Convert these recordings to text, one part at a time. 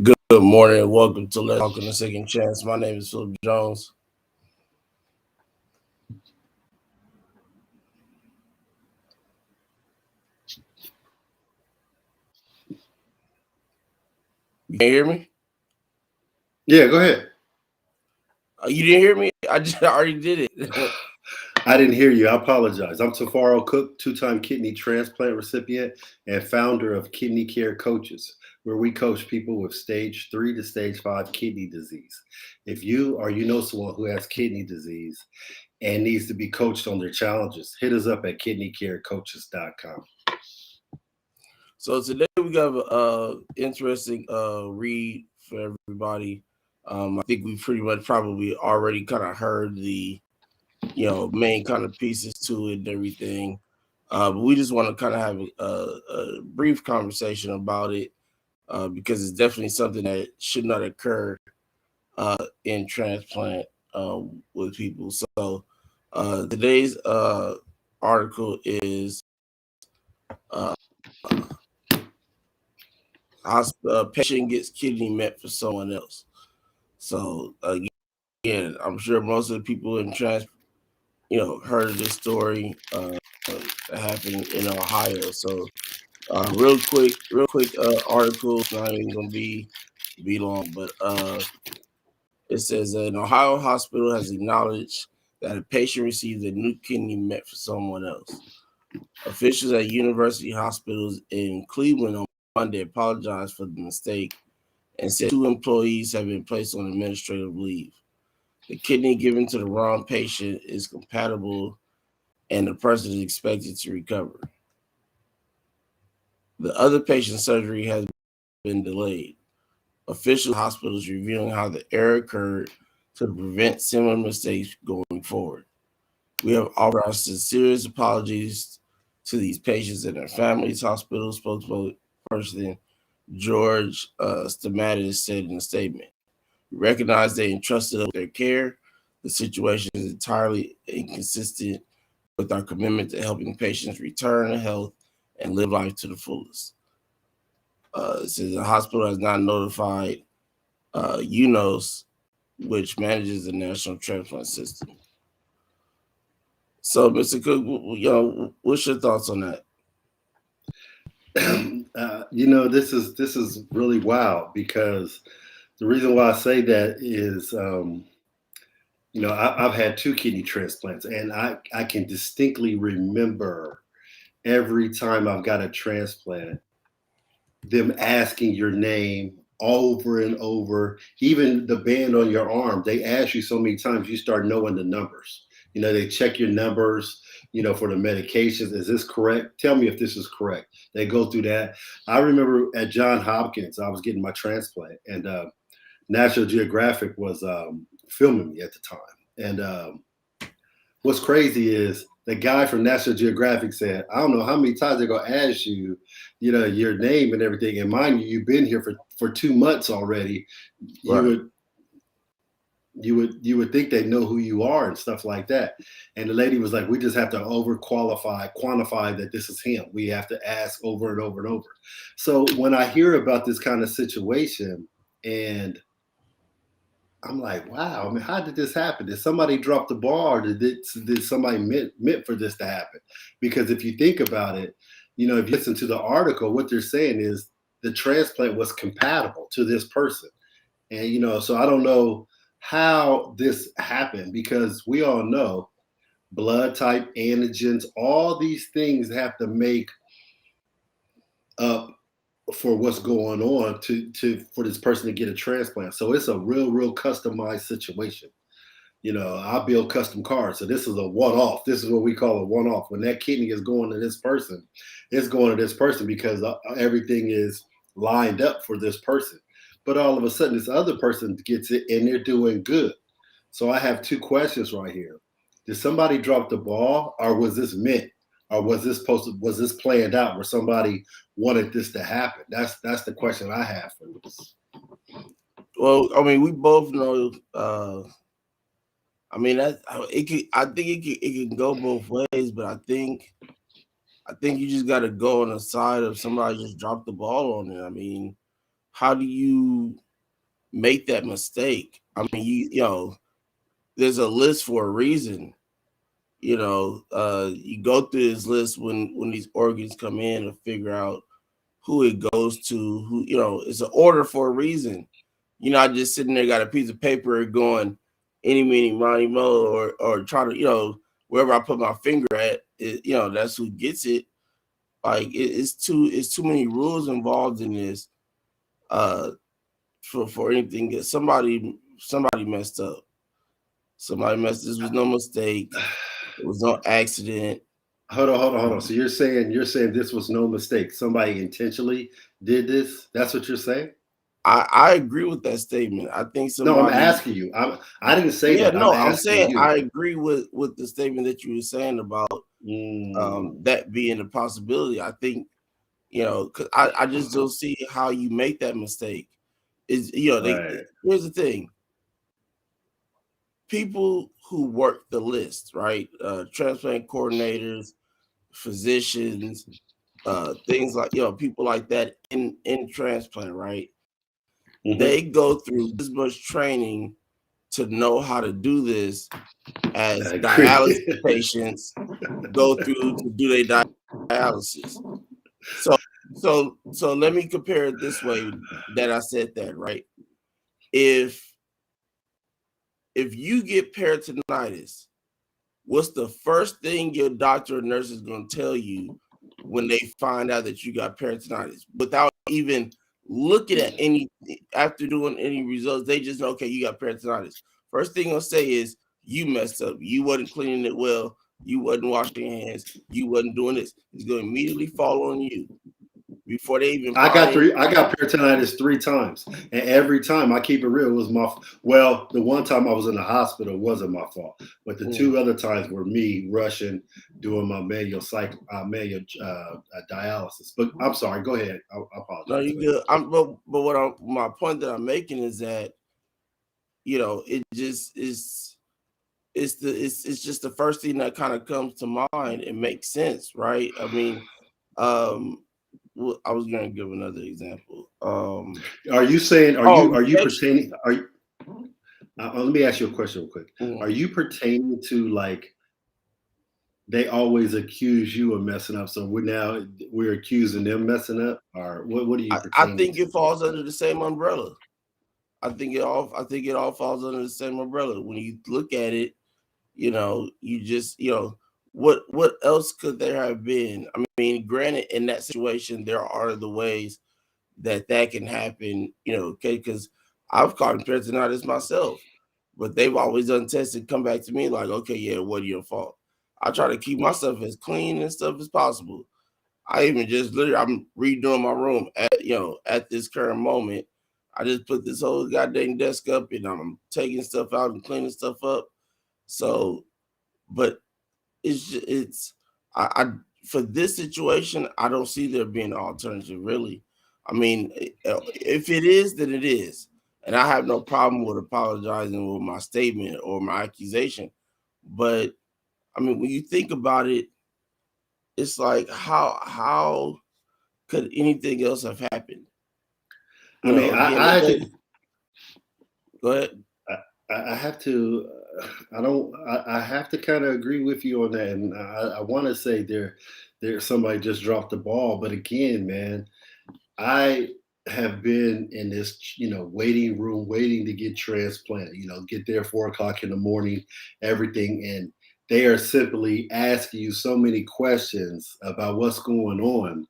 Good morning and welcome to Let's Talk on a Second Chance. My name is Philip Jones. You can hear me? Yeah, go ahead. You didn't hear me? I already did it. I didn't hear you. I apologize. I'm Tafaro Cook, two-time kidney transplant recipient and founder of Kidney Care Coaches, where we coach people with stage 3 to stage 5 kidney disease. If you or you know someone who has kidney disease and needs to be coached on their challenges, hit us up at kidneycarecoaches.com. So today we got an interesting read for everybody. I think we pretty much probably already kind of heard the main kind of pieces to it and everything. But we just want to kind of have a brief conversation about it because it's definitely something that should not occur in transplant with people. So today's article is uh, patient gets kidney met for someone else. So again, I'm sure most of the people in heard of this story that happened in Ohio. So real quick article. It's not even gonna be long, but it says an Ohio hospital has acknowledged that a patient received a new kidney meant for someone else. Officials at university hospitals in Cleveland on Monday apologized for the mistake and said 2 employees have been placed on administrative leave. The kidney given to the wrong patient is compatible and the person is expected to recover. The other patient's surgery has been delayed. Officials at hospitals revealing how the error occurred to prevent similar mistakes going forward. We have offered our sincerest apologies to these patients and their families, hospital spokesperson George Stamatis said in a statement. We recognize they entrusted us with their care. The situation is entirely inconsistent with our commitment to helping patients return to health and live life to the fullest. It says the hospital has not notified UNOS, which manages the national transplant system. So, Mr. Cook, what's your thoughts on that? This is really wild because the reason why I say that is, I've had two kidney transplants, and I can distinctly remember every time I've got a transplant, them asking your name over and over. Even the band on your arm, they ask you so many times, you start knowing the numbers. They check your numbers, for the medications. Is this correct? Tell me if this is correct. They go through that. I remember at John Hopkins, I was getting my transplant, and National Geographic was filming me at the time. And what's crazy is the guy from National Geographic said, I don't know how many times they're gonna ask you, your name and everything. And mind you, you've been here for 2 months already. You Right. would you would think they know who you are and stuff like that. And the lady was like, we just have to quantify that this is him. We have to ask over and over and over. So when I hear about this kind of situation, and I'm like, wow. I mean, how did this happen? Did somebody drop the ball, or did somebody meant for this to happen? Because if you think about it, if you listen to the article, what they're saying is the transplant was compatible to this person, and so I don't know how this happened because we all know blood type, antigens, all these things have to make up for what's going on to for this person to get a transplant. So it's a real customized situation. I build custom cars. So this is a one-off. This is what we call a one-off. When that kidney is going to this person, it's going to this person because everything is lined up for this person. But all of a sudden, this other person gets it and they're doing good. So I have two questions right here. Did somebody drop the ball, or was this meant? Or was this planned out where somebody wanted this to happen? That's the question I have for this. Well, I mean, we both know. I mean, that it could. I think it can go both ways, but I think you just got to go on the side of somebody just dropped the ball on it. I mean, how do you make that mistake? I mean, there's a list for a reason. You go through this list when these organs come in and figure out who it goes to. Who it's an order for a reason. You're not just sitting there got a piece of paper going any meeny miny mo or try to wherever I put my finger at that's who gets it. Like it's too many rules involved in this. Uh, for anything that somebody messed up. Somebody messed. This was no mistake. It was no accident. Hold on. So you're saying this was no mistake. Somebody intentionally did this. That's what you're saying. I agree with that statement. I think No, I'm somebody. asking you. I didn't say Yeah, that. I'm no, I'm asking saying you. I agree with the statement that you were saying about Mm, that being a possibility. I think 'cause I just don't see how you make that mistake. Is right. here's the thing: people who work the list, right? Transplant coordinators, physicians, things like people like that in transplant, right? Hmm. They go through as much training to know how to do this I as dialysis agree. patients go through to do their dialysis. So so let me compare it this way that I said that, right? If if you get peritonitis, what's the first thing your doctor or nurse is going to tell you when they find out that you got peritonitis without even looking at any after doing any results? They just know, okay, you got peritonitis. First thing they'll say is you messed up, you wasn't cleaning it well, you wasn't washing your hands, you wasn't doing this. It's going to immediately fall on you before they even find. I got peritonitis 3 times, and every time I keep it real, it was well, the one time I was in the hospital wasn't my fault, but the Mm, 2 other times were me rushing doing my manual dialysis. But I'm sorry. Go ahead. I no, apologize. you Go ahead. good. But my point that I'm making is that it just is it's just the first thing that kind of comes to mind. It makes sense, right? I mean, um, I was going to give another example. Are you saying? Oh, Are you rejection. pertaining? Are you? Let me ask you a question real quick. Are Mm. you pertaining to like they always accuse you of messing up, so we're accusing them messing up, or what are you I pertaining think to? it falls under the same umbrella. I think it all falls under the same umbrella. When you look at it, you just what else could there have been? I mean, granted, in that situation, there are the ways that can happen, okay, because I've caught peritonitis myself, but they've always done tests and come back to me like, okay, yeah, what your fault. I try to keep myself as clean and stuff as possible. I even just literally I'm redoing my room at this current moment. I just put this whole goddamn desk up and I'm taking stuff out and cleaning stuff up. So, but it's I for this situation, I don't see there being an alternative really. I mean, if it is, then it is, and I have no problem with apologizing with my statement or my accusation. But I mean, when you think about it, it's like how could anything else have happened? I mean, Again, I have go ahead. I have to. I don't. I have to kind of agree with you on that, and I want to say somebody just dropped the ball, but again, man, I have been in this, waiting room, waiting to get transplanted. Get there 4 o'clock in the morning, everything, and they are simply asking you so many questions about what's going on,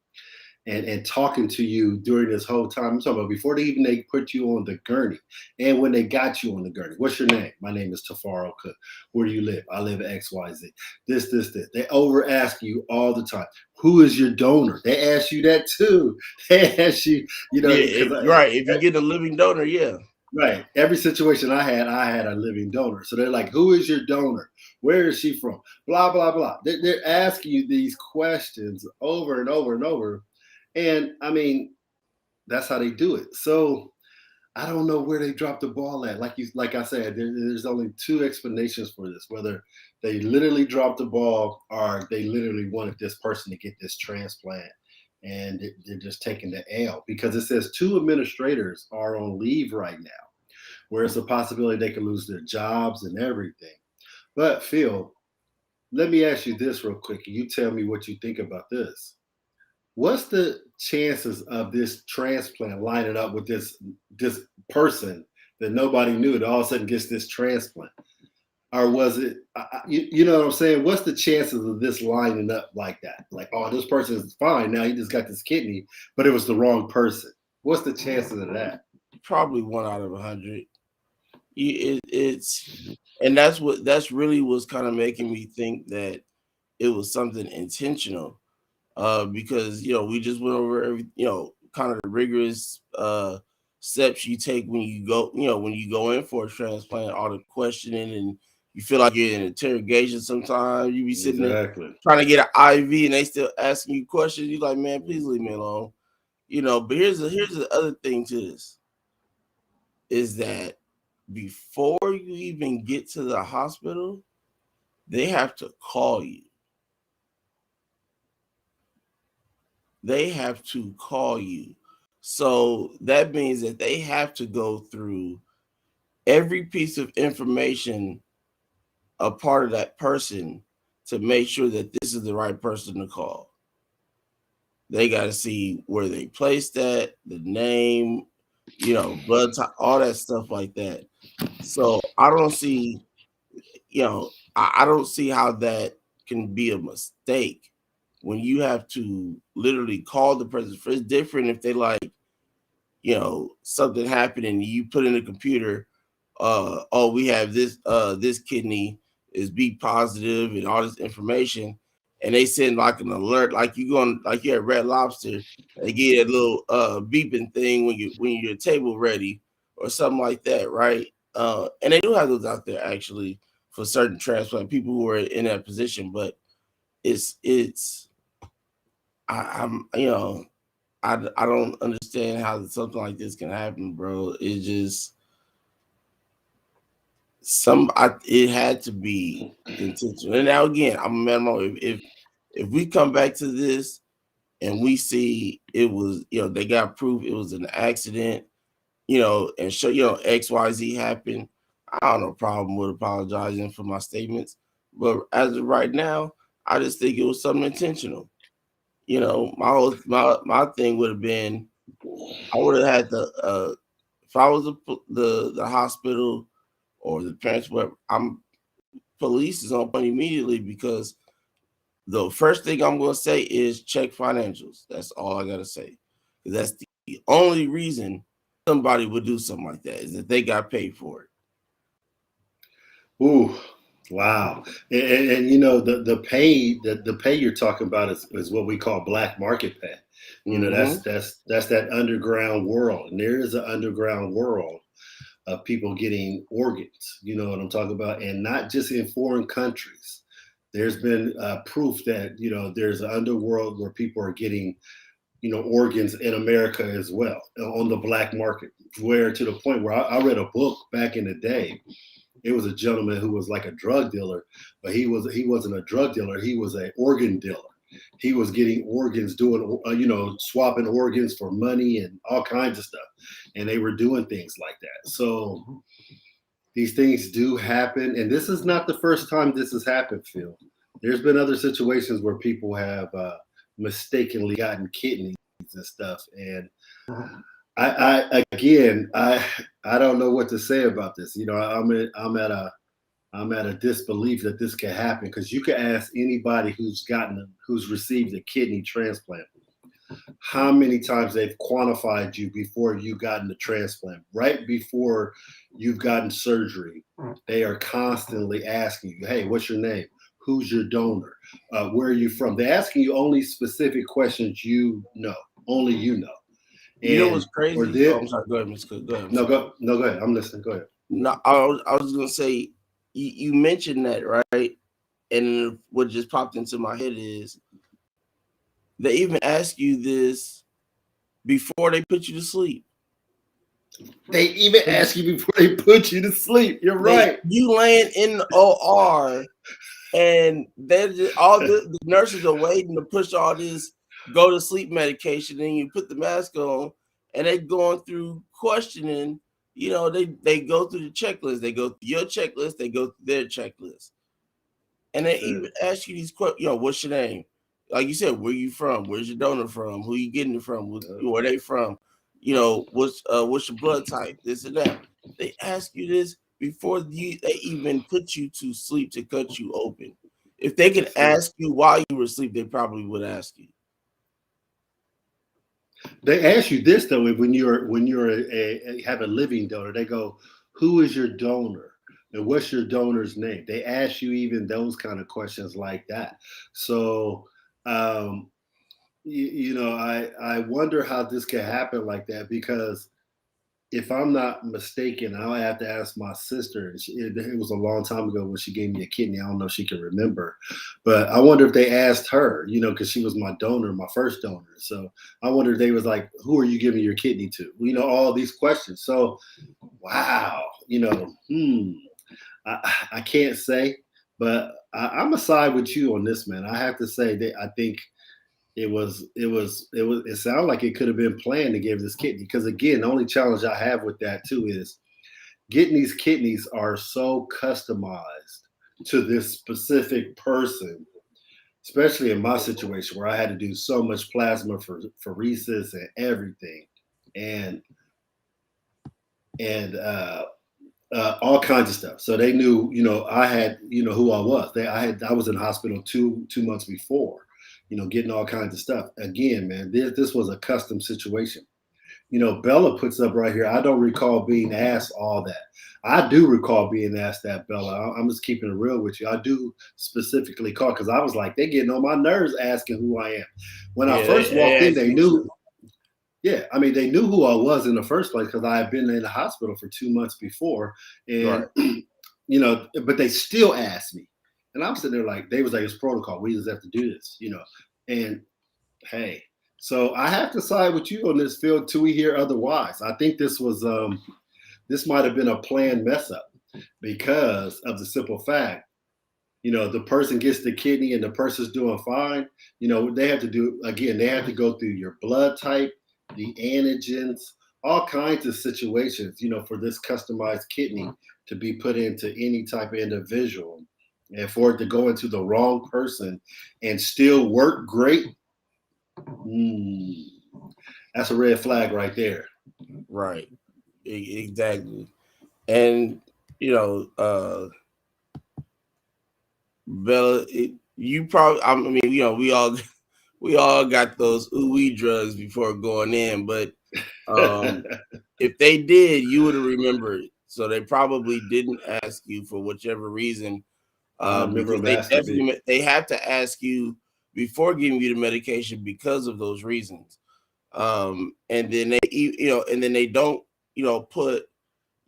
and talking to you during this whole time. I'm talking about before they put you on the gurney, and when they got you on the gurney. What's your name? My name is Tafaro Cook. Where do you live? I live at XYZ. This. They over ask you all the time. Who is your donor? They ask you that too. They ask you, Yeah, because right. If you get a living donor, yeah, right, every situation I had a living donor. So they're like, who is your donor? Where is she from? Blah blah blah. They're asking you these questions over and over and over, and I mean, that's how they do it. So I don't know where they dropped the ball at. Like I said, there's only two explanations for this: whether they literally dropped the ball or they literally wanted this person to get this transplant and they're just taking the L because it says 2 administrators are on leave right now, where it's a possibility they could lose their jobs and everything. But Phil, let me ask you this real quick, and you tell me what you think about this. What's the chances of this transplant lining up with this person that nobody knew that all of a sudden gets this transplant? Or was it, you know what I'm saying? What's the chances of this lining up like that? Like, oh, this person is fine now. He just got this kidney, but it was the wrong person. What's the chances of that? Probably 1 out of 100. It's and that's really what's kind of making me think that it was something intentional. Because we just went over every kind of the rigorous steps you take when you go when you go in for a transplant, all the questioning, and you feel like you're in interrogation. Sometimes you be sitting there Exactly. trying to get an IV and they still asking you questions. You like, man, please leave me alone. But here's the other thing to this is that before you even get to the hospital, they have to call you. They have to call you. So that means that they have to go through every piece of information a part of that person to make sure that this is the right person to call. They got to see where they placed that, the name, blood type, all that stuff like that. So I don't see, I don't see how that can be a mistake when you have to literally call the person. It's different if they like, something happened and you put in the computer, oh, we have this kidney is B positive and all this information, and they send like an alert, like you at Red Lobster, they get a little beeping thing when your table ready or something like that, right? And they do have those out there actually for certain transplant people who are in that position, but it's I'm I don't understand how something like this can happen, bro. It just it had to be intentional. And now again, I'm a man. If we come back to this and we see it was, they got proof it was an accident, and show XYZ happened, I don't have no problem with apologizing for my statements. But as of right now, I just think it was something intentional. My thing would have been I would have had if I was the hospital or the transport, police is on point immediately because the first thing I'm going to say is check financials. That's all I got to say. That's the only reason somebody would do something like that is that they got paid for it. Ooh, wow. And the pay you're talking about is what we call black market pay. Mm-hmm. That's that underground world. And there is an underground world of people getting organs. You know what I'm talking about? And not just in foreign countries. There's been proof that, there's an underworld where people are getting, organs in America as well on the black market, where to the point where I read a book back in the day. It was a gentleman who was like a drug dealer, but he wasn't a drug dealer. He was an organ dealer. He was getting organs, doing swapping organs for money and all kinds of stuff, and they were doing things like that. So these things do happen, and this is not the first time this has happened, Phil. There's been other situations where people have mistakenly gotten kidneys and stuff, and I don't know what to say about this. I'm at a disbelief that this can happen because you can ask anybody who's received a kidney transplant how many times they've quantified you before you gotten the transplant. Right before you've gotten surgery, they are constantly asking you, "Hey, what's your name? Who's your donor? Where are you from?" They're asking you only specific questions only you know. You know what's And for crazy? Oh, this, I'm sorry. Go ahead, Miss Cook. Go ahead. I'm no, sorry. go ahead. I'm listening. Go ahead. No, I was gonna say you mentioned that, right? And what just popped into my head is they even ask you this before they put you to sleep. They even ask you before they put you to sleep. You're right. You laying in the OR, and they're just, all the nurses are waiting to push all this go to sleep medication, and you put the mask on, and they going through questioning. They go through the checklist. They go through your checklist. They go through their checklist, and they That's even it. ask you these questions. What's your name? Like you said, where you from? Where's your donor from? Who you getting it from? Where they from? What's your blood type? This and that. They ask you this before they even put you to sleep to cut you open. If they could That's it. ask you while you were asleep, they probably would ask you. They ask you this though, when you're have a living donor, they go, "Who is your donor? And what's your donor's name?" They ask you even those kind of questions like that. So, um, I wonder how this can happen like that because if I'm not mistaken, I'll have to ask my sister. It was a long time ago when she gave me a kidney. I don't know if she can remember, but I wonder if they asked her, because she was my donor, my first donor. So I wonder if they was like, "Who are you giving your kidney to?" All these questions. So wow, I can't say, but I'm a side with you on this, man. I have to say that I think it sounded like it could have been planned to give this kidney because again the only challenge I have with that too is getting these kidneys are so customized to this specific person, especially in my situation where I had to do so much plasma for phoresis and everything, and and all kinds of stuff. So they knew, I had, who I was. I was in hospital two months before, getting all kinds of stuff. Again, man, this was a custom situation. Bella puts up right here. I don't recall being asked all that. I do recall being asked that, Bella. I'm just keeping it real with you. I do specifically call because I was like, they're getting on my nerves asking who I am. When I Yeah, first they walked in, ask they me knew. too. Yeah, I mean, they knew who I was in the first place because I had been in the hospital for 2 months before, and Right, but they still asked me, and I'm sitting there like they was like it's protocol. We just have to do this. And hey, so I have to side with you on this, Phil, till we hear otherwise. I think this might have been a planned mess up because of the simple fact the person gets the kidney and the person's doing fine, they have to do again, they have to go through your blood type, the antigens, all kinds of situations, for this customized kidney to be put into any type of individual. And for it to go into the wrong person and still work great, mm, that's a red flag right there. right, exactly. And you know, Bella, you probably. I mean, we all got those ooey drugs before going in, but um, if they did, you would have remembered. So they probably didn't ask you for whichever reason, I remember because them they asking me. definitely they have to ask you before giving you the medication because of those reasons. And then and then they don't, put,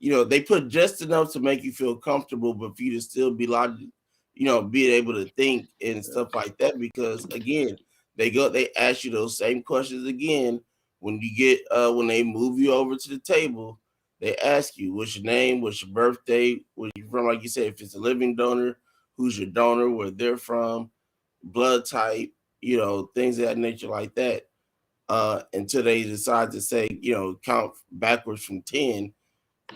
they put just enough to make you feel comfortable, but for you to still be logic, being able to think and stuff like that. Because again, they ask you those same questions again when you get when they move you over to the table. They ask you what's your name, what's your birthday, where you from. Like you said, if it's a living donor, who's your donor, where they're from, blood type, things of that nature like that. Until they decide to say, count backwards from 10,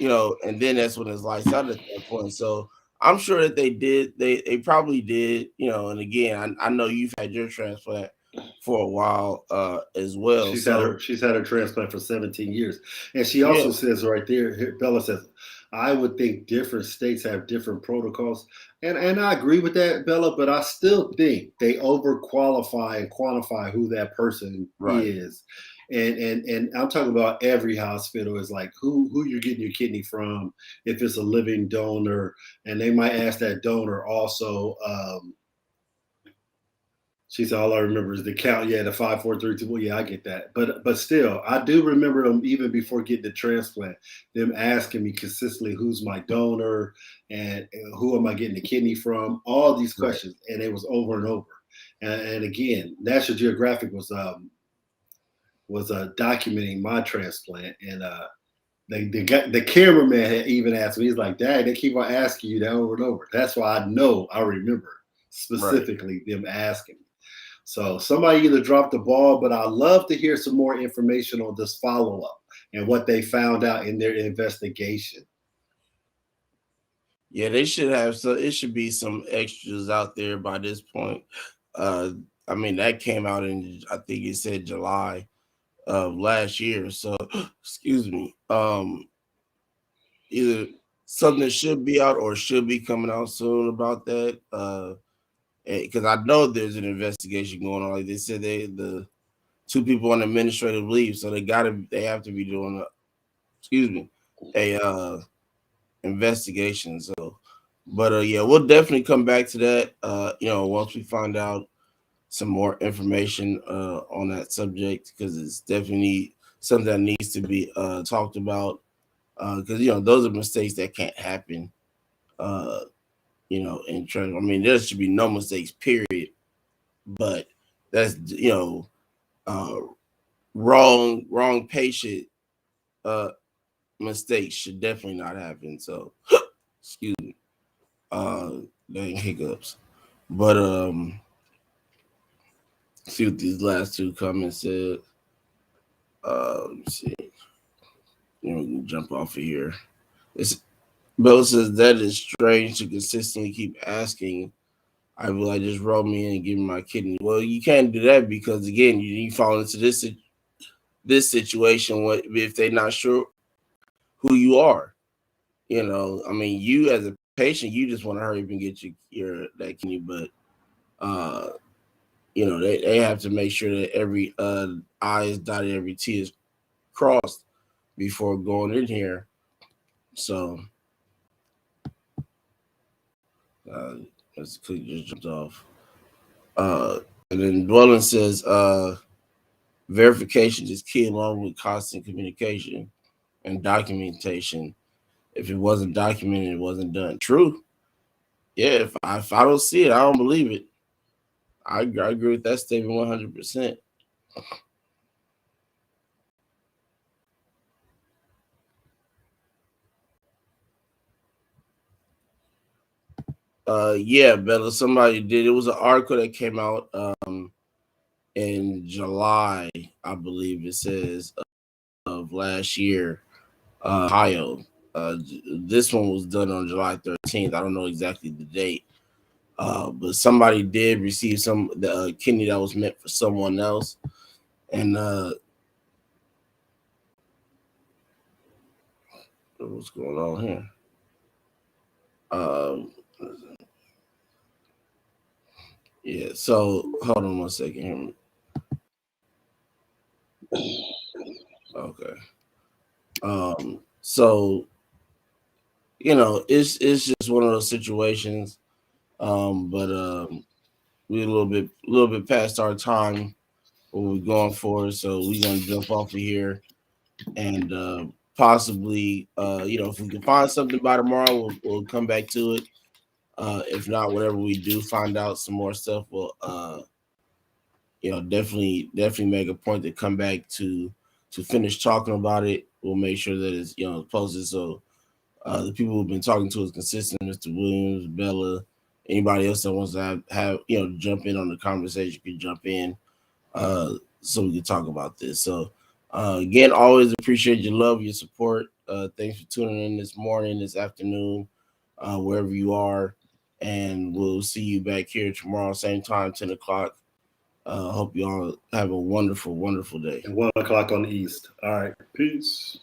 and then that's when it's lights out at that point. So I'm sure that they probably did, and again, I know you've had your transplant for a while as well. So She's had her transplant for 17 years. And she yeah, also says right there, Bella says, I would think different states have different protocols. And I agree with that, Bella, but I still think they overqualify and quantify who that person right, is. And I'm talking about every hospital is like who you're getting your kidney from, if it's a living donor, and they might ask that donor also she said, "All I remember is the count. Yeah, the 5, 4, 3, 2. Well, yeah, I get that, but still, I do remember them even before getting the transplant. Them asking me consistently, "Who's my donor?" and "Who am I getting the kidney from?" All these right, questions, and it was over and over. And again, National Geographic was documenting my transplant, and the cameraman had even asked me. He's like, "Dad, they keep on asking you that over and over." That's why I know I remember right. specifically them asking me. So somebody either dropped the ball, but I'd love to hear some more information on this follow up and what they found out in their investigation. Yeah, they should have, so it should be some extras out there by this point. Uh I mean, that came out in, I think it said July of last year. So excuse me. Either something should be out or should be coming out soon about that. Because I know there's an investigation going on. Like they said, the two people on administrative leave, so they have to be doing excuse me, a investigation. So, but yeah, we'll definitely come back to that. Once we find out some more information on that subject, because it's definitely something that needs to be talked about. Because those are mistakes that can't happen. Uh, in trust. I mean, there should be no mistakes, period. But that's uh, wrong patient uh, mistakes should definitely not happen. So, excuse me, uh, dang hiccups. But see what these last two comments said. Let me see. We can jump off of here. It's Bill says that is strange to consistently keep asking. I will like just roll me in and give me my kidney. Well, you can't do that because again, you fall into this situation. What if they're not sure who you are? I mean, you as a patient, you just want to hurry up and get your that kidney, but uh, they have to make sure that every I is dotted, every T is crossed before going in here. So uh, let's click just jumped off. Uh, and then Dwelling says verification is key along with constant communication and documentation. If it wasn't documented, it wasn't done. True. Yeah, if I don't see it, I don't believe it. I agree with that statement 100%. Yeah, Bella, somebody did. It was an article that came out in July, I believe it says, of last year, Ohio. This one was done on July 13th. I don't know exactly the date, but somebody did receive the kidney that was meant for someone else, and what's going on here? Um, yeah. So hold on one second here. Okay. So it's just one of those situations. But we're a little bit past our time what we're going for, so we're gonna jump off of here and possibly, if we can find something by tomorrow, we'll come back to it. If not, whatever we do find out some more stuff, we'll definitely make a point to come back to finish talking about it. We'll make sure that it's posted so the people who've been talking to us consistent, Mr. Williams, Bella, anybody else that wants to have jump in on the conversation can jump in so we can talk about this. So again, always appreciate your love, your support. Thanks for tuning in this morning, this afternoon, wherever you are, and we'll see you back here tomorrow, same time, 10 o'clock. Hope you all have a wonderful, wonderful day. And 1 o'clock on the East. All right. Peace.